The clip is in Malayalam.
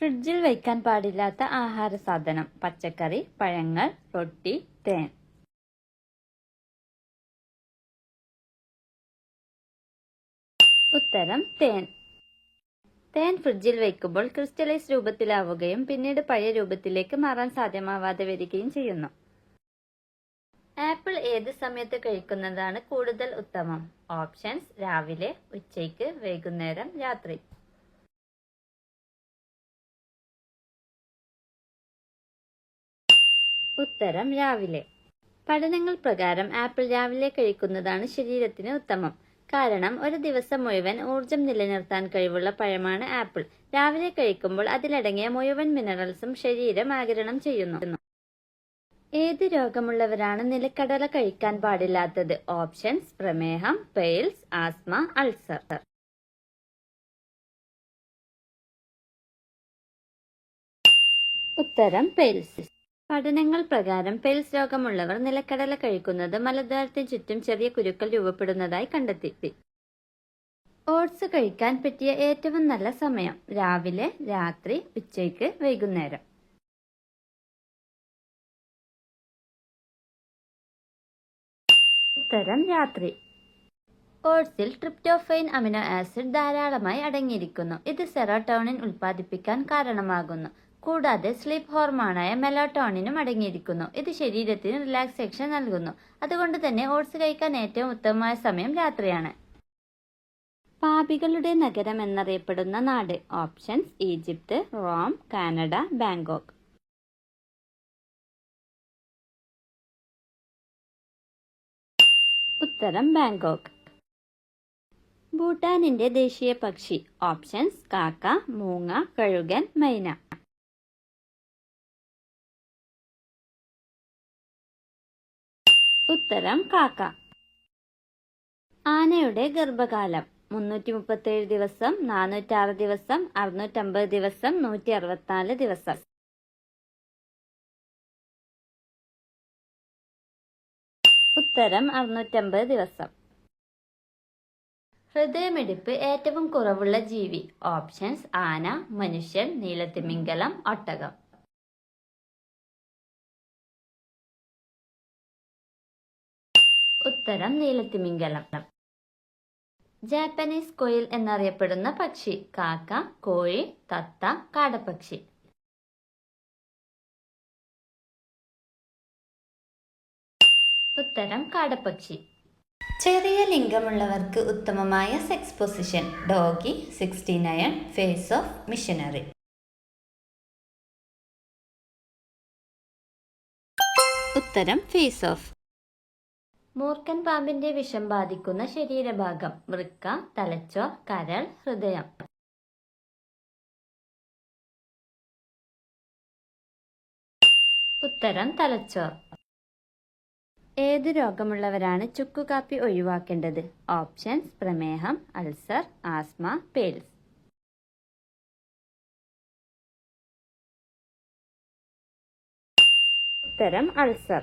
ഫ്രിഡ്ജിൽ വയ്ക്കാൻ പാടില്ലാത്ത ആഹാര സാധനം: പച്ചക്കറി, പഴങ്ങൾ, റൊട്ടി, തേൻ. ഉത്തരം തേൻ. തേൻ ഫ്രിഡ്ജിൽ വയ്ക്കുമ്പോൾ ക്രിസ്റ്റലൈസ് രൂപത്തിലാവുകയും പിന്നീട് പഴയ രൂപത്തിലേക്ക് മാറാൻ സാധ്യമാവാതെ വരികയും ചെയ്യുന്നു. ആപ്പിൾ ഏത് സമയത്ത് കഴിക്കുന്നതാണ് കൂടുതൽ ഉത്തമം? ഓപ്ഷൻസ്: രാവിലെ, ഉച്ചയ്ക്ക്, വൈകുന്നേരം, രാത്രി. ഉത്തരം രാവിലെ. പഠനങ്ങൾ പ്രകാരം ആപ്പിൾ രാവിലെ കഴിക്കുന്നതാണ് ശരീരത്തിന് ഉത്തമം. കാരണം ഒരു ദിവസം മുഴുവൻ ഊർജം നിലനിർത്താൻ കഴിവുള്ള പഴമാണ് ആപ്പിൾ. രാവിലെ കഴിക്കുമ്പോൾ അതിലടങ്ങിയ മുഴുവൻ മിനറൽസും ശരീരം ആഗിരണം ചെയ്യുന്നു. ഏത് രോഗമുള്ളവരാണ് നിലക്കടല കഴിക്കാൻ പാടില്ലാത്തത്? ഓപ്ഷൻസ്: പ്രമേഹം, പൈൽസ്, ആസ്മ, അൾസർ. ഉത്തരം പൈൽസ്. പഠനങ്ങൾ പ്രകാരം പൈൽസ് രോഗമുള്ളവർ നിലക്കടല കഴിക്കുന്നത് മലദ്വാരത്തിന് ചുറ്റും ചെറിയ കുരുക്കൾ രൂപപ്പെടുന്നതായി കണ്ടെത്തി. ഓട്സ് കഴിക്കാൻ പറ്റിയ ഏറ്റവും നല്ല സമയം: രാവിലെ, രാത്രി, ഉച്ചയ്ക്ക്, വൈകുന്നേരം. ഉത്തരം രാത്രി. ഓട്സിൽ ട്രിപ്റ്റോഫൈൻ അമിനോ ആസിഡ് ധാരാളമായി അടങ്ങിയിരിക്കുന്നു. ഇത് സെറോട്ടോണിൻ ഉൽപ്പാദിപ്പിക്കാൻ കാരണമാകുന്നു. കൂടാതെ സ്ലീപ്പ് ഹോർമോണായ മെലറ്റോണിനും അടങ്ങിയിരിക്കുന്നു. ഇത് ശരീരത്തിന് റിലാക്സേഷൻ നൽകുന്നു. അതുകൊണ്ട് തന്നെ ഓട്സ് കഴിക്കാൻ ഏറ്റവും ഉത്തമമായ സമയം രാത്രിയാണ്. പാപികളുടെ നഗരം എന്നറിയപ്പെടുന്ന നാട്? Options: Egypt, Rome, Canada, Bangkok. ഉത്തരം ബാങ്കോക്ക്. ഭൂട്ടാനിന്റെ ദേശീയ പക്ഷി? ഓപ്ഷൻസ്: കാക്ക, മൂങ്ങ, കഴുകൻ, മൈന. ഉത്തരം കാക്ക. ആനയുടെ ഗർഭകാലം: 337 ദിവസം, 406 ദിവസം, 650 ദിവസം, 164 ദിവസം. ഉത്തരം 650 ദിവസം. ഹൃദയമിടിപ്പ് ഏറ്റവും കുറവുള്ള ജീവി? ഓപ്ഷൻസ്: ആന, മനുഷ്യൻ, നീലത്തിമിംഗലം, ഒട്ടകം. ഉത്തരം നീലത്തിമിംഗലം. ജാപ്പനീസ് കൊയിൽ എന്നറിയപ്പെടുന്ന പക്ഷി? കാക്ക, കോഴി, തത്ത, കാടപ്പക്ഷി. ഉത്തരം കാടപ്പക്ഷി. ചെറിയ ലിംഗമുള്ളവർക്ക് ഉത്തമമായ sex position: doggy, 69, face off, missionary. ഉത്തരം ഫേസ് ഓഫ്. മൂർഖൻ പാമ്പിന്റെ വിഷം ബാധിക്കുന്ന ശരീരഭാഗം: വൃക്ക, തലച്ചോർ, കരൾ, ഹൃദയം. ഉത്തരം തലച്ചോർ. ഏത് രോഗമുള്ളവരാണ് ചുക്കുകാപ്പി ഒഴിവാക്കേണ്ടത്? ഓപ്ഷൻസ്: പ്രമേഹം, അൾസർ, ആസ്മ, പൈൽസ്. ഉത്തരം അൾസർ.